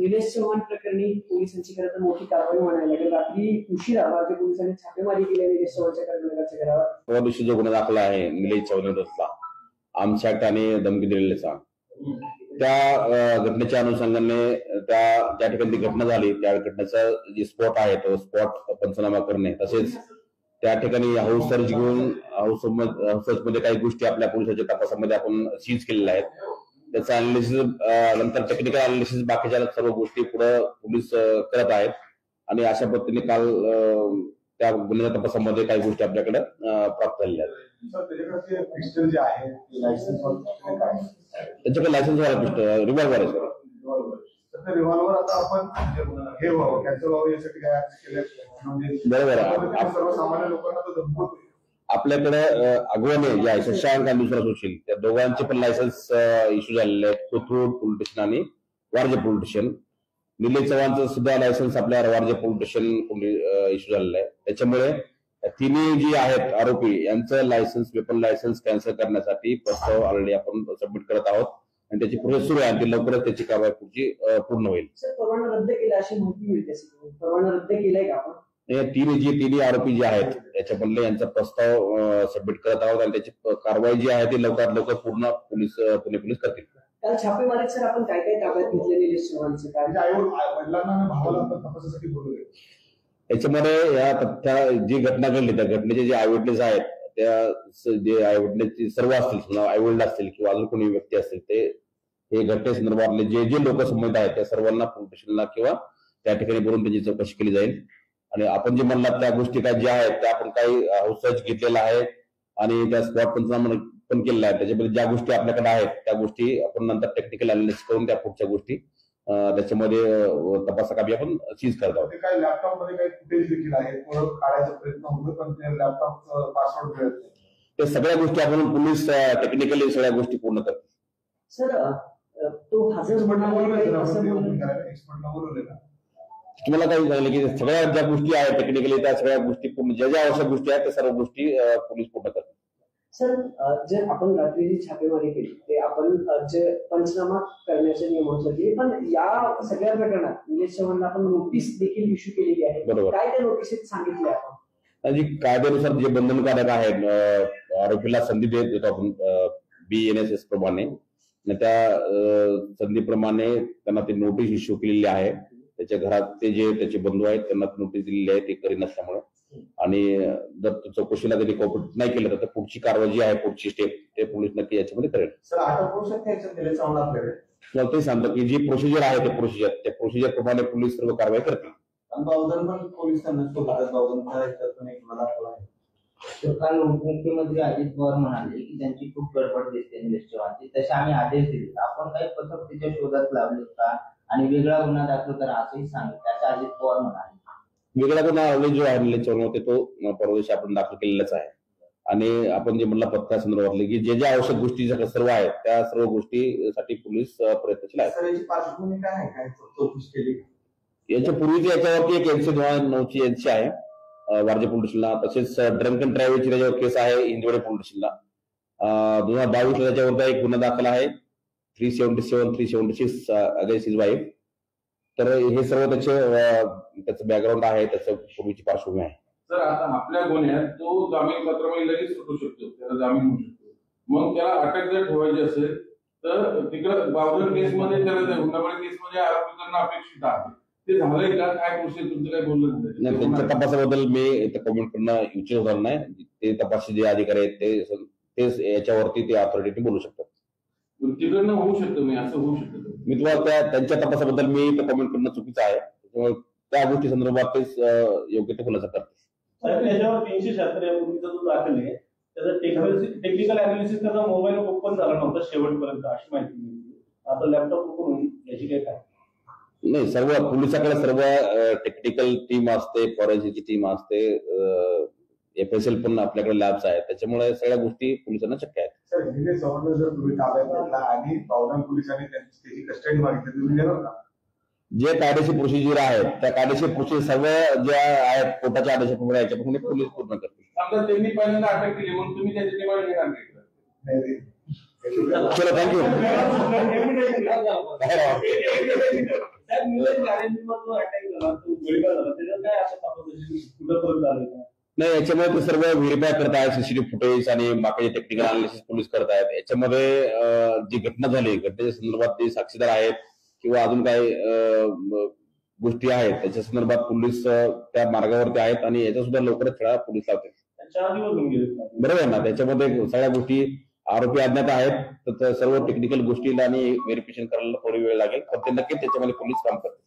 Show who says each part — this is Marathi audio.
Speaker 1: निलेश चव्हाण प्रकरणी पोलिसांची खरं तर मोठी कारवाई म्हणायला लागेल. रात्री उशिरा राज्य पोलिसांनी छापेमारी केली निलेश चव्हाणच्या कर्मचाऱ्याच्या घरावर. परवा दिवशी जो गुन्हा दाखला आहे निलेश चव्हाणचा आर्म्स ऍक्ट आणि धमकी दिलेल्याचा, त्या घटनेच्या अनुषंगाने ज्या ठिकाणी ती घटना झाली त्या घटनेचा जे स्पॉट आहे तो स्पॉट पंचनामा करणे, तसेच त्या ठिकाणी हाऊस सर्च घेऊन हाऊस सर्च मध्ये काही गोष्टी आपल्या पोलिसांच्या तपासामध्ये आपण सीज केलेल्या आहेत. त्याचं अनालिसिस नंतर टेक्निकल अनालिसिस बाकीच्या सर्व गोष्टी पुढे पोलीस करत आहेत आणि अशा पद्धतीने काल त्या गुन्ह्याच्या तपासामध्ये काही गोष्टी आपल्याकडे प्राप्त झालेल्या आहेत. त्यांच्याकडे लायसन्स वाला पिस्टल रिव्हॉल्वर आहे सर. रिव्हॉल्वर आता आपण हे व्हावं कॅन्सल व्हावं यासाठी काय केलं बरोबर आहे. सर्वसामान्य लोकांना आपल्याकडे अगवाने जे आहे शशांक आणि दुसरा सुशील त्या दोघांचे पण लायसन्स इश्यू झालेले आहेत, कोथरूड पोलीस स्टेशन आणि वारजे पोलीस स्टेशन. निलेश चव्हाणचं सुद्धा लायसन्स आपल्या वारजे पोलीस स्टेशन इश्यू झालेलं आहे. त्याच्यामुळे तिन्ही जी आहेत आरोपी यांचं लायसन्स वेपन लायसन्स कॅन्सल करण्यासाठी प्रस्ताव ऑलरेडी आपण सबमिट करत आहोत आणि त्याची प्रोसेस सुरू आहे आणि लवकरच त्याची कारवाई पुढची पूर्ण होईल. परवाना रद्द केला अशी माहिती मिळते. परवाना रद्द केलाय का आपण? तिन्ही आरोपी जे आहेत त्याच्यामधले यांचा प्रस्ताव सबमिट करत आहोत आणि त्याची कारवाई जी आहे ती लवकरात लवकर पूर्ण पुणे पोलीस करतील. काल छापेमारीत सर आपण काय काय ताब्यात घेतले निलेश चव्हाणचं काय वडिलांना भावाला तपासासाठी बोलवले. याच्यामध्ये जी घटना घडली त्या घटनेचे जे आयविटनेस आहेत त्या जे आयविटनेस सर्व असतील आईवडील असतील किंवा अजून कोणी व्यक्ती असतील ते हे घटनेसंदर्भातले जे लोक संबंधित आहेत त्या सर्वांना पोलीस स्टेशनला किंवा त्या ठिकाणी बोलून त्याची चौकशी केली जाईल. आणि आपण जे म्हणलात त्या गोष्टी काय ज्या आहेत त्या आपण काही हाऊस सर्च घेतलेला आहे आणि त्या स्पॉट पंचनामा पण केलेला आहे. त्याच्यामध्ये ज्या गोष्टी आपल्याकडे आहेत त्या गोष्टी आपण नंतर टेक्निकल अनालिसिस करून त्या पुढच्या गोष्टी त्याच्यामध्ये तपासाकामी आपण सीज करत आहोत. काही लॅपटॉप मध्ये काही फुटेज देखील आहे काढायचा प्रयत्न होतो पण ते लॅपटॉपचं पासवर्ड मिळत नाही. ते सगळ्या गोष्टी आपण पोलीस टेक्निकली सगळ्या गोष्टी पूर्ण करतो. सर तो हजर एक्सपर्टला बोलवलेला तुम्हाला काही सांगितलं की सगळ्या ज्या गोष्टी आहेत टेक्निकली त्या सगळ्या गोष्टी पूर्ण ज्या आवश्यक गोष्टी आहेत त्या सर्व गोष्टी पोलीस पूर्ण करतात. सर जर आपण रात्री जी छापेमारी केली ते आपण जे पंचनामा करण्याचे नियमानुसार पण या सगळ्या प्रकरणात निलेश चव्हाणला आपण नोटीस देखील इश्यू केलेली आहे. बरोबर. काय त्या नोटीस सांगितले आपण? जी कायद्यानुसार जे बंधनकारक आहेत आरोपीला संधी देतो आपण BNSS प्रमाणे त्या संधीप्रमाणे त्यांना ती नोटीस इश्यू केलेली आहे. त्याच्या घरात ते जे त्याचे बंधू आहेत त्यांना नोटीस दिलेली आहे ते करी नसल्यामुळे आणि जर चौकशीला त्यांनी कॉपरेट नाही केलं तर पुढची कारवाई जी आहे पुढची स्टेप ते पोलीस नक्की याच्यामध्ये करेल. सर अटक होऊ शकते ते सांगतात की जी प्रोसिजर आहे ते प्रोसिजर प्रमाणे पोलीस सर्व कारवाई करतील.
Speaker 2: काल उपमुख्यमंत्री अजित पवार म्हणाले की त्यांची खूप गडबड दिसते निलेश चव्हाणची, तसे आम्ही आदेश दिले. आपण काही पथक तिच्या शोधात लावले का आणि वेगळा गुन्हा दाखल करा असंही सांगितलं असं अजित पवार म्हणाले.
Speaker 1: वेगळा गुन्हा जो आहे निलेश चव्हाण होते तो परवा दिवशी आपण दाखल केलेलाच आहे आणि आपण जे म्हणला पथका संदर्भातले की जे आवश्यक गोष्टी सर्व आहेत त्या सर्व गोष्टीसाठी पोलीस प्रयत्नशील आहेत.
Speaker 2: पार्श्वभूमी काय आहे काय चौकशी केली
Speaker 1: याच्या पूर्वीची याच्यावरती एक NC 2009 NC आहे वारजे पोलीस स्टेशनला. तसेच ड्रंक अँड ड्राईव्हची त्याच्यावर केस आहे हिंदवडे पोलीस स्टेशनला. 2022 त्याच्यावरचा एक गुन्हा दाखल आहे 377-376 अगेन्स्ट हिज वाईफ. तर हे सर्व त्याचं बॅकग्राऊंड आहे त्याचं पूर्वीची पार्श्वभूमी आहे.
Speaker 3: सर आता आपल्या गुन्ह्यात तो जामीन पत्रामध्ये लगेच सुटू शकतो, त्याला जामीन होऊ शकतो. मग त्याला अटक जर ठेवायची असेल तर तिकडे बावधन केसमध्ये त्याला हुंडाबळी केसमध्ये आरोपी करणं अपेक्षित आहे. ते झालंय का काय प्रोसेस तुमचं काय बोललं
Speaker 1: नाही? त्यांच्या तपासाबद्दल मी इथं कमेंट करणं इच्छित होणार नाही. ते तपासी जे अधिकारी आहेत ते याच्यावरती ते ऑथॉरिटी बोलू शकतात.
Speaker 3: तिकडनं होऊ शकतं मी असं होऊ शकतं
Speaker 1: मी तुम्हाला त्यांच्या तपासाबद्दल मी इथं कमेंट करणं चुकीचं आहे. त्यामुळे त्या गोष्टी संदर्भात तेच योग्य ते खुलासा करते.
Speaker 4: त्याच्यावर 376 या पूर्वीचा जो दाखल आहे त्याचा टेक्निकल अनालिसिस करणं मोबाईल ओपन झाला नव्हता शेवटपर्यंत अशी माहिती मिळते. आता लॅपटॉप ओपन होईल याची काय
Speaker 1: नाही. सर्व पोलिसांकडे सर्व टेक्निकल टीम असते, फॉरेन्सिकची टीम असते, FSL पण आपल्याकडे लॅब्स आहेत. त्याच्यामुळे सगळ्या गोष्टी पोलिसांना शक्य आहेत.
Speaker 5: सर निलेश चव्हाण जर तुम्ही ताब्यात घेतला आणि बावधन पोलिसांनी त्याची कस्टडी मागितली तुम्ही देणार का?
Speaker 1: जे कायदेशीर प्रोसिजर आहेत त्या कायदेशीर प्रोसिजर सर्व ज्या आहेत कोर्टाच्या आदेशाप्रमाणे याच्याप्रमाणे पोलीस पूर्ण करतील.
Speaker 3: समजा त्यांनी पहिल्यांदा अटक केली म्हणून तुम्ही त्याची डिमांड घेणार नाही?
Speaker 1: चलो थँक्यू.
Speaker 4: गॅरेंटीमधून अटॅक झाला तो गोळीबार झाला त्याच्यात काय असं कुठंपर्यंत आलं का?
Speaker 1: नाही, याच्यामध्ये ते सर्व व्हेरीफाय करत आहेत, सीसीटीव्ही फुटेज आणि बाकीचे टेक्निकल अनालिसिस पोलीस करत आहेत. याच्यामध्ये जी घटना झाली घटनेच्या संदर्भात जे साक्षीदार आहेत किंवा अजून काही गोष्टी आहेत त्याच्या संदर्भात पोलीस त्या मार्गावरती आहेत आणि याच्या सुद्धा लवकरच छडा पोलीस लावतील. बरोबर आहे ना. त्याच्यामध्ये सगळ्या गोष्टी आरोपी अज्ञात आहेत तर सर्व टेक्निकल गोष्टीला आणि व्हेरिफिकेशन करायला थोडी वेळ लागेल पण ते नक्कीच त्याच्यामध्ये पोलीस काम करतील.